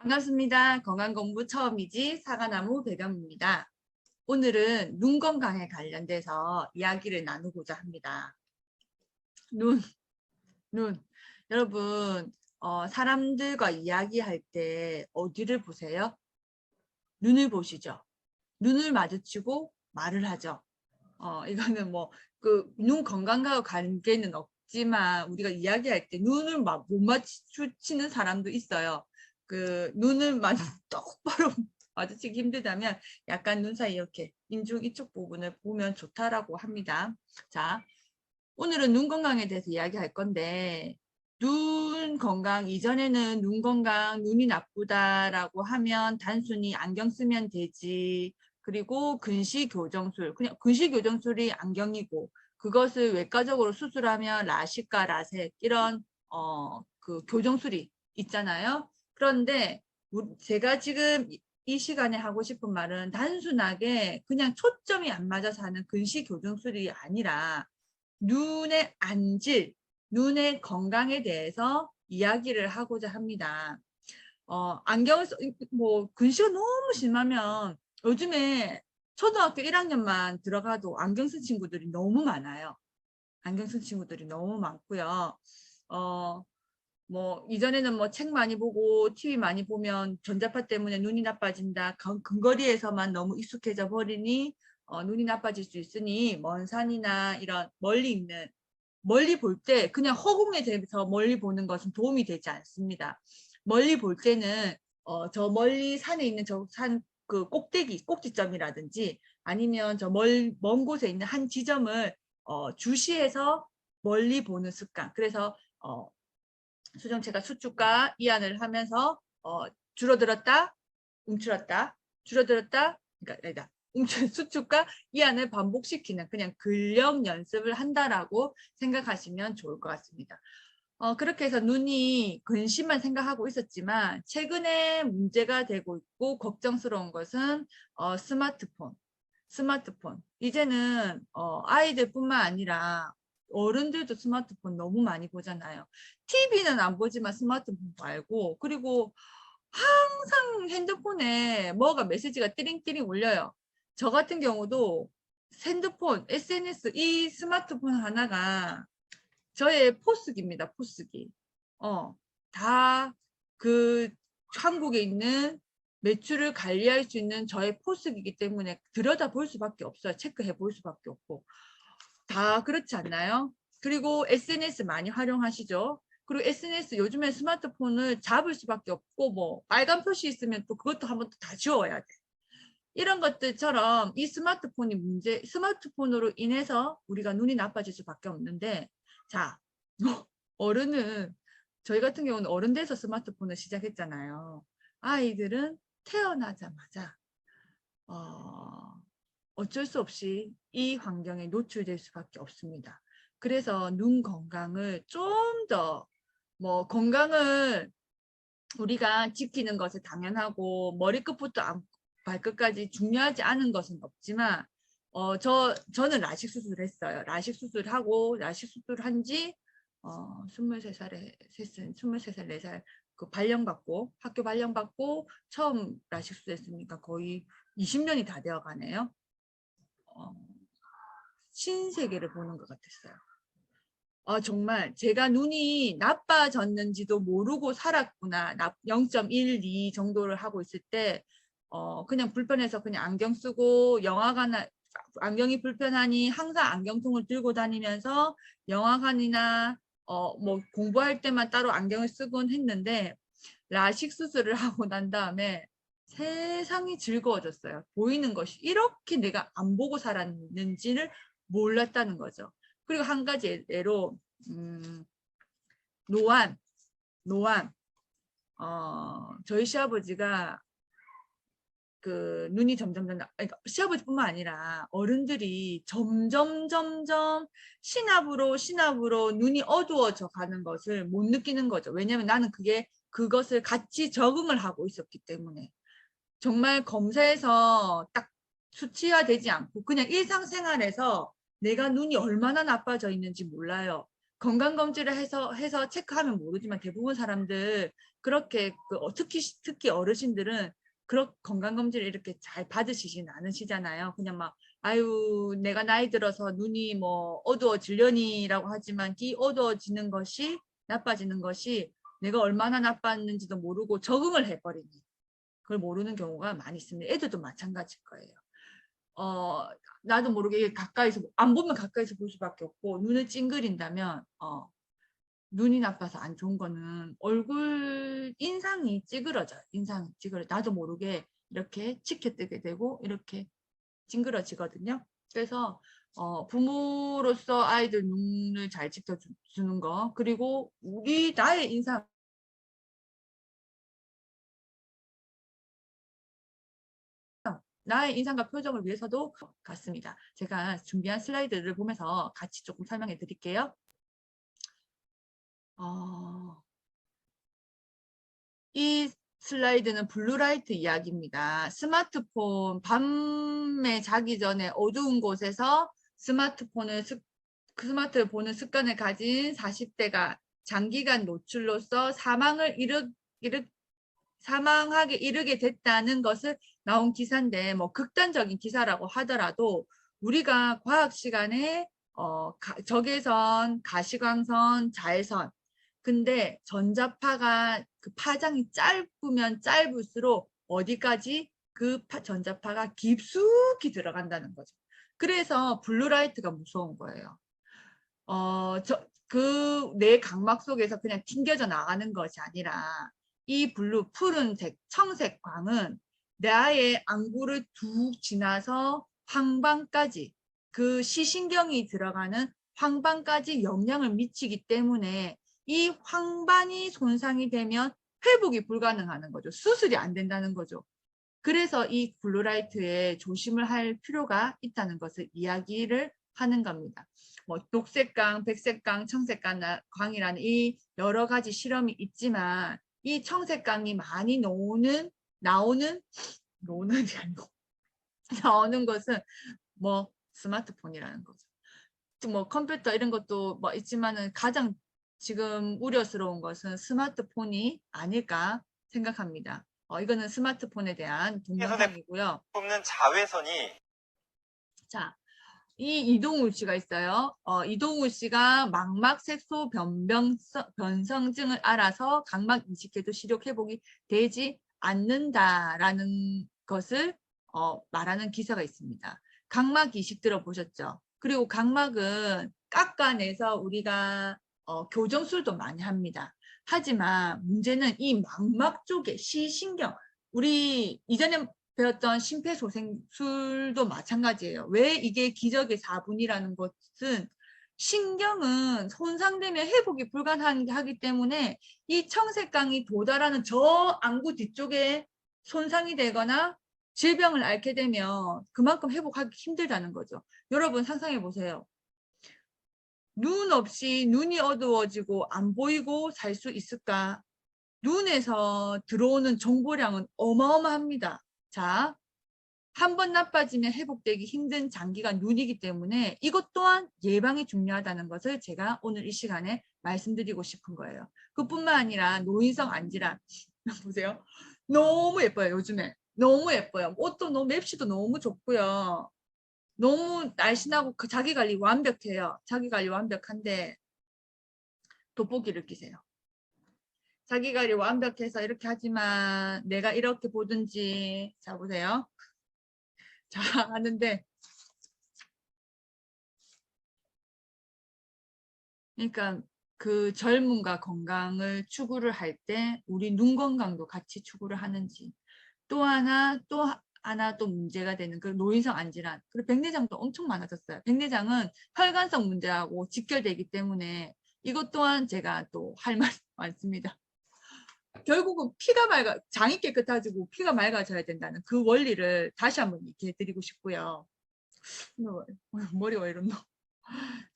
반갑습니다. 건강공부 처음이지 사과나무 배경입니다. 오늘은 눈 건강에 관련돼서 이야기를 나누고자 합니다. 눈. 여러분, 사람들과 이야기할 때 어디를 보세요? 눈을 보시죠. 눈을 마주치고 말을 하죠. 이거는 뭐, 눈 건강과 관계는 없지만, 우리가 이야기할 때 눈을 막 못 마주치는 사람도 있어요. 눈을 똑바로 마주치기 힘들다면, 약간 눈 사이 이렇게 인중 이쪽 부분을 보면 좋다라고 합니다. 자, 오늘은 눈 건강에 대해서 이야기할 건데, 눈 건강, 이전에는 눈 건강, 눈이 나쁘다라고 하면 단순히 안경 쓰면 되지. 그리고 근시교정술, 그냥 근시교정술이 안경이고, 그것을 외과적으로 수술하면 라식과 라섹, 이런, 교정술이 있잖아요. 그런데 제가 지금 이 시간에 하고 싶은 말은 단순하게 그냥 초점이 안 맞아서 하는 근시교정술이 아니라 눈의 안질, 눈의 건강에 대해서 이야기를 하고자 합니다. 안경을 근시가 너무 심하면 요즘에 초등학교 1학년만 들어가도 안경 쓴 친구들이 너무 많아요. 안경 쓴 친구들이 너무 많고요. 이전에는 책 많이 보고 TV 많이 보면 전자파 때문에 눈이 나빠진다. 근거리에서만 너무 익숙해져 버리니 눈이 나빠질 수 있으니 먼 산이나 이런 멀리 볼 때 그냥 허공에 대해서 멀리 보는 것은 도움이 되지 않습니다. 멀리 볼 때는 저 멀리 산에 있는 저 산 그 꼭대기, 꼭지점이라든지 아니면 먼 곳에 있는 한 지점을 주시해서 멀리 보는 습관. 그래서 수정체가 수축과 이완을 하면서 줄어들었다, 움츠렸다, 줄어들었다, 그러니까 수축과 이완을 반복시키는 그냥 근력 연습을 한다라고 생각하시면 좋을 것 같습니다. 그렇게 해서 눈이 근시만 생각하고 있었지만 최근에 문제가 되고 있고 걱정스러운 것은 스마트폰. 이제는 아이들뿐만 아니라 어른들도 스마트폰 너무 많이 보잖아요. TV는 안 보지만 스마트폰 말고, 그리고 항상 핸드폰에 뭐가 메시지가 띠링띠링 울려요. 저 같은 경우도 핸드폰, SNS, 이 스마트폰 하나가 저의 포스기입니다. 포스기. 다 한국에 있는 매출을 관리할 수 있는 저의 포스기이기 때문에 들여다볼 수밖에 없어요. 체크해 볼 수밖에 없고. 다 그렇지 않나요? 그리고 SNS 많이 활용하시죠? 그리고 SNS 요즘에 스마트폰을 잡을 수밖에 없고 빨간 표시 있으면 또 그것도 한번 다 지워야 돼. 이런 것들처럼 이 스마트폰으로 인해서 우리가 눈이 나빠질 수밖에 없는데, 자, 어른은, 저희 같은 경우는 어른 돼서 스마트폰을 시작했잖아요. 아이들은 태어나자마자 어쩔 수 없이 이 환경에 노출될 수밖에 없습니다. 그래서 눈 건강을 좀 더 건강을 우리가 지키는 것이 당연하고 머리끝부터 발끝까지 중요하지 않은 것은 없지만 저는 라식 수술을 했어요. 라식 수술하고 라식 수술한 지 23살에 23살 4살 학교 발령받고 처음 라식 수술했으니까 거의 20년이 다 되어 가네요. 신세계를 보는 것 같았어요. 정말 제가 눈이 나빠졌는지도 모르고 살았구나. 0.12 정도를 하고 있을 때 그냥 불편해서 그냥 안경 쓰고 안경이 불편하니 항상 안경통을 들고 다니면서 영화관이나 공부할 때만 따로 안경을 쓰곤 했는데 라식 수술을 하고 난 다음에 세상이 즐거워졌어요. 보이는 것이 이렇게 내가 안 보고 살았는지를 몰랐다는 거죠. 그리고 한 가지 예로 노안. 저희 시아버지가 눈이 점점 그러니까 시아버지뿐만 아니라 어른들이 점점 신압으로 눈이 어두워져 가는 것을 못 느끼는 거죠. 왜냐하면 나는 그것을 같이 적응을 하고 있었기 때문에. 정말 검사에서 딱 수치화되지 않고 그냥 일상생활에서 내가 눈이 얼마나 나빠져 있는지 몰라요. 건강검진을 해서 체크하면 모르지만 대부분 사람들 그렇게 특히 어르신들은 그런 건강검진을 이렇게 잘 받으시진 않으시잖아요. 그냥 막 아유 내가 나이 들어서 눈이 뭐 어두워지려니라고 하지만 이 어두워지는 것이 나빠지는 것이 내가 얼마나 나빴는지도 모르고 적응을 해버리니 그걸 모르는 경우가 많이 있습니다. 애들도 마찬가지일 거예요. 나도 모르게 가까이서 안 보면 가까이서 볼 수밖에 없고 눈을 찡그린다면 눈이 나빠서 안 좋은 거는 얼굴 인상이 찌그러져요. 인상이 찌그러. 나도 모르게 이렇게 치켜뜨게 되고 이렇게 찡그러지거든요. 그래서 부모로서 아이들 눈을 잘 지켜주는 거 그리고 나의 인상 나의 인상과 표정을 위해서도 같습니다. 제가 준비한 슬라이드를 보면서 같이 조금 설명해 드릴게요. 이 슬라이드는 블루라이트 이야기입니다. 스마트폰 밤에 자기 전에 어두운 곳에서 스마트폰을 보는 습관을 가진 40대가 장기간 노출로서 사망하게 이르게 됐다는 것을 나온 기사인데 뭐 극단적인 기사라고 하더라도 우리가 과학 시간에 적외선, 가시광선, 자외선 근데 전자파가 그 파장이 짧으면 짧을수록 어디까지 그 전자파가 깊숙이 들어간다는 거죠. 그래서 블루라이트가 무서운 거예요. 내 각막 속에서 그냥 튕겨져 나가는 것이 아니라 이 푸른색, 청색 광은 나의 안구를 툭 지나서 황반까지 그 시신경이 들어가는 황반까지 영향을 미치기 때문에 이 황반이 손상이 되면 회복이 불가능하는 거죠. 수술이 안 된다는 거죠. 그래서 이 블루라이트에 조심을 할 필요가 있다는 것을 이야기를 하는 겁니다. 뭐 녹색광, 백색광, 청색광이라는 이 여러 가지 실험이 있지만 이 청색광이 많이 나오는 것은 뭐 스마트폰이라는 거죠. 뭐 컴퓨터 이런 것도 뭐 있지만은 가장 지금 우려스러운 것은 스마트폰이 아닐까 생각합니다. 이거는 스마트폰에 대한 동영상이고요. 뽑는 자외선이 자, 이 이동울 씨가 있어요. 이동울 씨가 망막색소 변성증을 알아서 각막 이식해도 시력 회복이 되지 않는다라는 것을 말하는 기사가 있습니다. 각막 이식 들어보셨죠? 그리고 각막은 깎아내서 우리가 교정술도 많이 합니다. 하지만 문제는 이 망막 쪽에 시신경, 우리 이전에 배웠던 심폐소생술도 마찬가지예요. 왜 이게 기적의 4분이라는 것은 신경은 손상되면 회복이 불가능하기 때문에 이 청색광이 도달하는 저 안구 뒤쪽에 손상이 되거나 질병을 앓게 되면 그만큼 회복하기 힘들다는 거죠. 여러분 상상해 보세요. 눈 없이 눈이 어두워지고 안 보이고 살 수 있을까? 눈에서 들어오는 정보량은 어마어마합니다. 자, 한 번 나빠지면 회복되기 힘든 장기가 눈이기 때문에 이것 또한 예방이 중요하다는 것을 제가 오늘 이 시간에 말씀드리고 싶은 거예요. 그뿐만 아니라 노인성 안질환 보세요. 너무 예뻐요. 요즘에. 너무 예뻐요. 옷도 너무 맵시도 너무 좋고요. 너무 날씬하고 그 자기 관리 완벽해요. 자기 관리 완벽한데 돋보기를 끼세요. 자기 관리 완벽해서 이렇게 하지만 내가 이렇게 보든지 자 보세요. 자 하는데 그러니까 그 젊음과 건강을 추구를 할 때 우리 눈 건강도 같이 추구를 하는지 또 하나 또 문제가 되는 그 노인성 안질환 그리고 백내장도 엄청 많아졌어요. 백내장은 혈관성 문제하고 직결되기 때문에 이것 또한 제가 또 할 말 많습니다. 결국은 장이 깨끗해지고 피가 맑아져야 된다는 그 원리를 다시 한번 얘기해 드리고 싶고요. 머리가 왜 이렇노?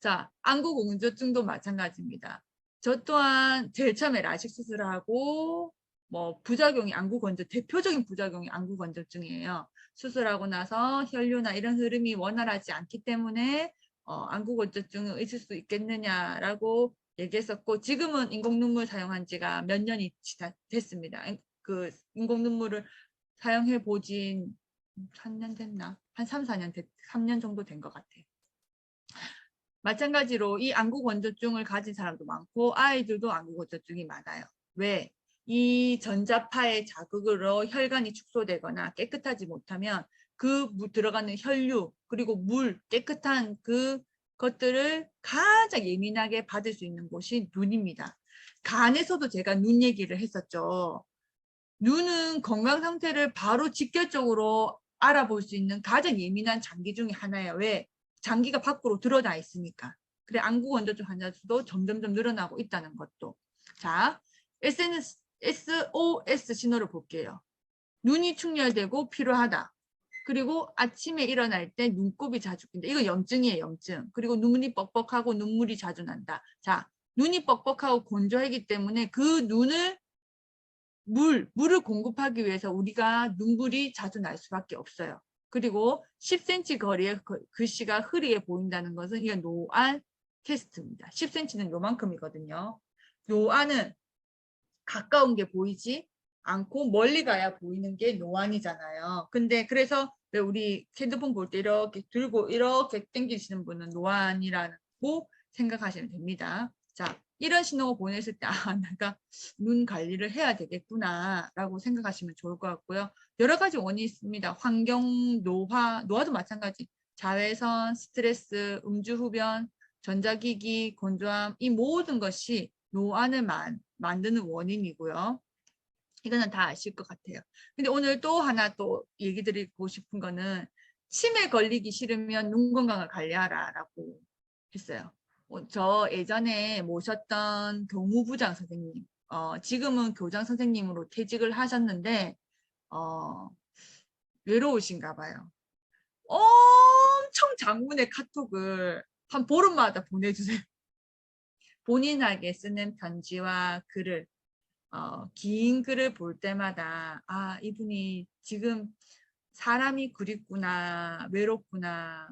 자, 안구공조증도 마찬가지입니다. 저 또한 제일 처음에 라식 수술을 하고 뭐 부작용이 대표적인 부작용이 안구건조증이에요. 수술하고 나서 혈류나 이런 흐름이 원활하지 않기 때문에 안구건조증이 있을 수 있겠느냐라고 얘기했었고 지금은 인공 눈물 사용한 지가 몇 년이 됐습니다. 그 인공 눈물을 사용해 보진 3년 됐나? 한 3, 4년 3년 정도 된 것 같아요. 마찬가지로 이 안구건조증을 가진 사람도 많고 아이들도 안구건조증이 많아요. 왜? 이 전자파의 자극으로 혈관이 축소되거나 깨끗하지 못하면 그 들어가는 혈류 그리고 물 깨끗한 그 것들을 가장 예민하게 받을 수 있는 곳이 눈입니다. 간에서도 제가 눈 얘기를 했었죠. 눈은 건강 상태를 바로 직결적으로 알아볼 수 있는 가장 예민한 장기 중에 하나예요. 왜? 장기가 밖으로 드러나 있으니까. 그래 안구건조증 환자 수도 점점점 늘어나고 있다는 것도. 자, SOS 신호를 볼게요. 눈이 충혈되고 피로하다. 그리고 아침에 일어날 때 눈곱이 자주 낀다. 이거 염증이에요, 염증. 그리고 눈이 뻑뻑하고 눈물이 자주 난다. 자, 눈이 뻑뻑하고 건조하기 때문에 그 눈을 물을 공급하기 위해서 우리가 눈물이 자주 날 수밖에 없어요. 그리고 10cm 거리에 글씨가 흐리게 보인다는 것은 이게 노안 테스트입니다. 10cm는 요만큼이거든요. 노안은 가까운 게 보이지 않고 멀리 가야 보이는 게 노안이잖아요. 근데 그래서 왜 우리 핸드폰 볼 때 이렇게 들고 이렇게 당기시는 분은 노안이라고 생각하시면 됩니다. 자, 이런 신호가 보냈을 때 아, 내가 눈 관리를 해야 되겠구나 라고 생각하시면 좋을 것 같고요. 여러 가지 원인이 있습니다. 환경, 노화도 마찬가지. 자외선, 스트레스, 음주흡연, 전자기기, 건조함 이 모든 것이 노안을 만드는 원인이고요. 이거는 다 아실 것 같아요. 근데 오늘 또 하나 또 얘기 드리고 싶은 거는 치매 걸리기 싫으면 눈 건강을 관리하라 라고 했어요. 저 예전에 모셨던 교무부장 선생님, 지금은 교장 선생님으로 퇴직을 하셨는데 외로우신가 봐요. 엄청 장문의 카톡을 한 보름마다 보내주세요. 본인에게 쓰는 편지와 글을 긴 글을 볼 때마다 아 이분이 지금 사람이 그립구나 외롭구나.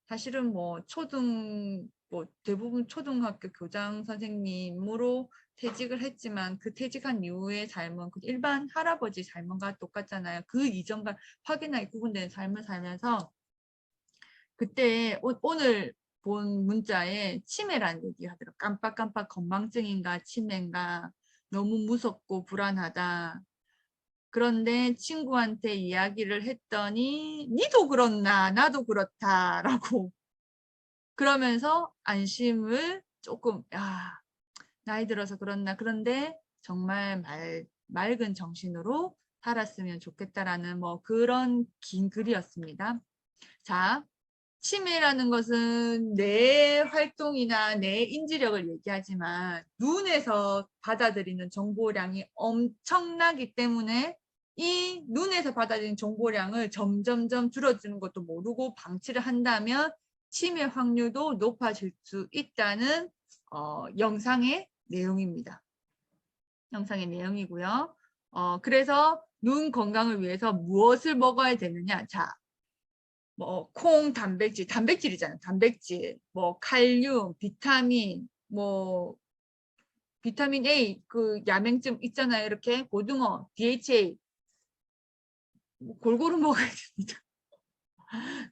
사실은 뭐 대부분 초등학교 교장 선생님으로 퇴직을 했지만 그 퇴직한 이후의 삶은 일반 할아버지 삶과 똑같잖아요. 그 이전과 확연하게 구분되는 삶을 살면서 그때 오늘 본 문자에 치매라는 얘기 하더라고요. 깜빡깜빡 건망증인가 치매인가 너무 무섭고 불안하다. 그런데 친구한테 이야기를 했더니 니도 그렇나 나도 그렇다라고 그러면서 안심을 조금 나이 들어서 그렇나 그런데 정말 맑은 정신으로 살았으면 좋겠다라는 뭐 그런 긴 글이었습니다. 자, 치매라는 것은 뇌 활동이나 뇌 인지력을 얘기하지만 눈에서 받아들이는 정보량이 엄청나기 때문에 이 눈에서 받아들이는 정보량을 점점점 줄여주는 것도 모르고 방치를 한다면 치매 확률도 높아질 수 있다는 영상의 내용입니다. 영상의 내용이고요. 그래서 눈 건강을 위해서 무엇을 먹어야 되느냐. 자, 뭐 콩 단백질이잖아요. 단백질, 뭐 칼륨, 비타민, 뭐 비타민 A 그 야맹증 있잖아요. 이렇게 고등어, DHA 골고루 먹어야 됩니다.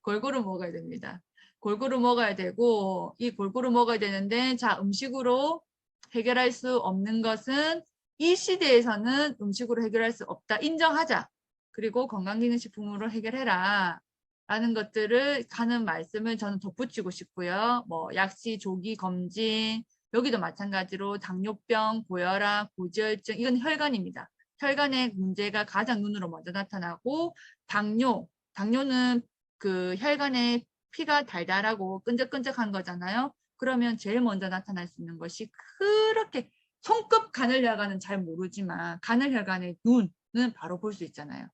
골고루 먹어야 됩니다. 골고루 먹어야 되고 이 골고루 먹어야 되는데 자 음식으로 해결할 수 없는 것은 이 시대에서는 음식으로 해결할 수 없다. 인정하자. 그리고 건강기능식품으로 해결해라. 라는 것들을 하는 말씀을 저는 덧붙이고 싶고요. 뭐 약시 조기 검진 여기도 마찬가지로 당뇨병, 고혈압, 고지혈증 이건 혈관입니다. 혈관의 문제가 가장 눈으로 먼저 나타나고 당뇨는 그 혈관에 피가 달달하고 끈적끈적한 거잖아요. 그러면 제일 먼저 나타날 수 있는 것이 그렇게 손끝 가늘 혈관은 잘 모르지만 가늘 혈관의 눈은 바로 볼 수 있잖아요.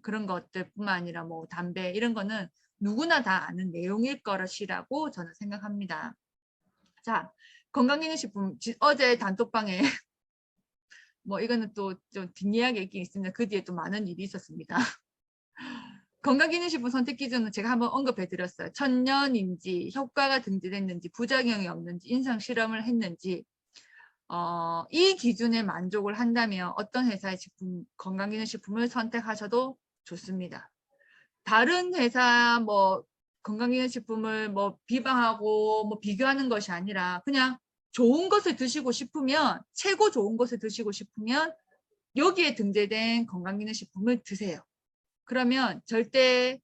그런 것들뿐만 아니라 뭐 담배 이런 거는 누구나 다 아는 내용일 것이라고 저는 생각합니다. 자, 건강기능식품 어제 단톡방에 뭐 이거는 또 좀 뒷이야기 있긴 있습니다. 그 뒤에 또 많은 일이 있었습니다. 건강기능식품 선택 기준은 제가 한번 언급해 드렸어요. 천연인지, 효과가 등재됐는지, 부작용이 없는지, 임상 실험을 했는지, 이 기준에 만족을 한다면 어떤 회사의 식품, 건강기능식품을 선택하셔도 좋습니다. 다른 회사 뭐 건강기능식품을 뭐 비방하고 뭐 비교하는 것이 아니라 그냥 좋은 것을 드시고 싶으면, 최고 좋은 것을 드시고 싶으면 여기에 등재된 건강기능식품을 드세요. 그러면 절대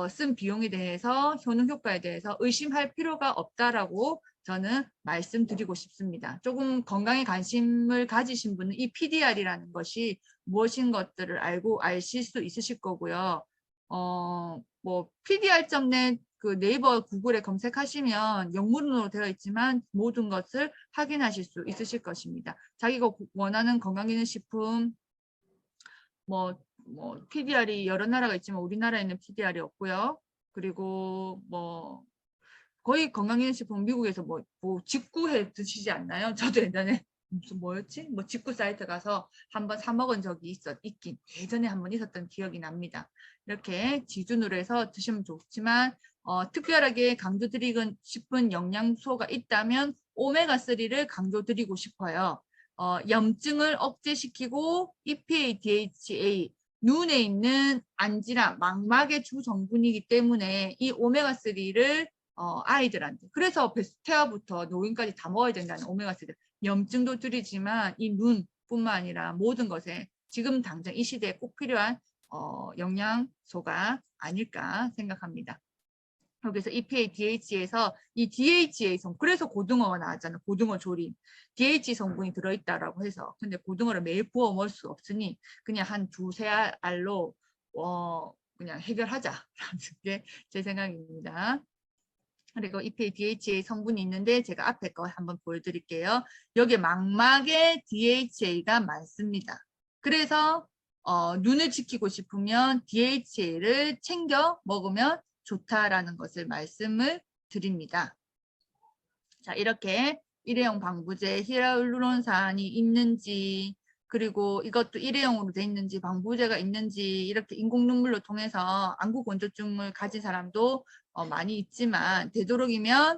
쓴 비용에 대해서, 효능 효과에 대해서 의심할 필요가 없다라고 저는 말씀드리고 싶습니다. 조금 건강에 관심을 가지신 분은 이 PDR이라는 것이 무엇인 것들을 알고 아실 수 있으실 거고요. 뭐 PDR.net 그 네이버 구글에 검색하시면 영문으로 되어 있지만 모든 것을 확인하실 수 있으실 것입니다. 자기가 원하는 건강기능식품 뭐 PDR이 여러 나라가 있지만 우리나라에는 PDR이 없고요. 그리고 뭐 거의 건강기능식품 미국에서 뭐 직구해 드시지 않나요? 저도 예전에 무슨 뭐였지? 뭐 직구 사이트 가서 한번 사 먹은 적이 있긴 예전에 한번 있었던 기억이 납니다. 이렇게 기준으로 해서 드시면 좋지만 특별하게 강조드리고 싶은 영양소가 있다면 오메가3를 강조드리고 싶어요. 염증을 억제시키고 EPA, DHA, 눈에 있는 안질환, 망막의 주 성분이기 때문에 이 오메가3를 아이들한테, 그래서 베스테아부터 노인까지 다 먹어야 된다는 오메가3. 염증도 줄이지만 이 눈뿐만 아니라 모든 것에 지금 당장 이 시대에 꼭 필요한 영양소가 아닐까 생각합니다. 여기서 EPA, DHA에서 이 DHA 성, 그래서 고등어가 나왔잖아요. 고등어 조림. DHA 성분이 들어있다라고 해서. 근데 고등어를 매일 구워 먹을 수 없으니 그냥 한 두세 알로 그냥 해결하자라는 게 제 생각입니다. 그리고 EPA, DHA 성분이 있는데 제가 앞에 거 한번 보여드릴게요. 여기 망막에 DHA가 많습니다. 그래서 눈을 지키고 싶으면 DHA를 챙겨 먹으면 좋다라는 것을 말씀을 드립니다. 자, 이렇게 일회용 방부제 히알루론산이 있는지, 그리고 이것도 일회용으로 돼 있는지, 방부제가 있는지, 이렇게 인공 눈물로 통해서 안구 건조증을 가진 사람도 많이 있지만 되도록이면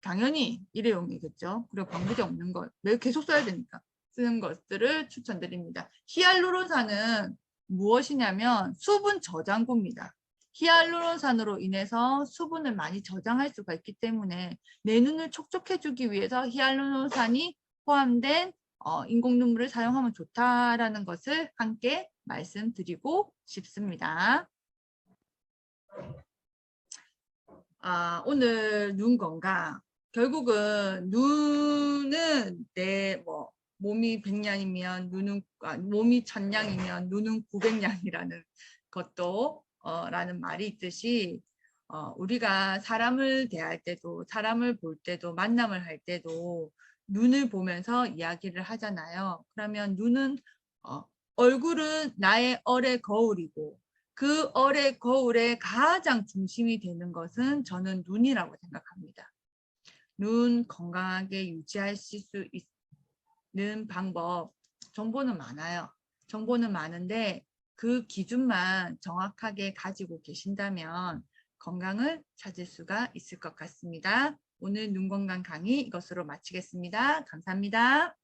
당연히 일회용이겠죠. 그리고 방부제 없는 거 매일 계속 써야 되니까 쓰는 것들을 추천드립니다. 히알루론산은 무엇이냐면 수분 저장고입니다. 히알루론산으로 인해서 수분을 많이 저장할 수가 있기 때문에 내 눈을 촉촉해주기 위해서 히알루론산이 포함된 인공 눈물을 사용하면 좋다라는 것을 함께 말씀드리고 싶습니다. 오늘 눈 건강. 결국은 눈은 내 몸이 100냥이면 눈은 몸이 1000냥이면 눈은 900냥이라는 것도 라는 말이 있듯이 우리가 사람을 대할 때도, 사람을 볼 때도, 만남을 할 때도 눈을 보면서 이야기를 하잖아요. 그러면 눈은 얼굴은 나의 얼의 거울이고 그 얼의 거울의 가장 중심이 되는 것은 저는 눈이라고 생각합니다. 눈 건강하게 유지하실 수 있는 방법, 정보는 많아요. 정보는 많은데 그 기준만 정확하게 가지고 계신다면 건강을 찾을 수가 있을 것 같습니다. 오늘 눈 건강 강의 이것으로 마치겠습니다. 감사합니다.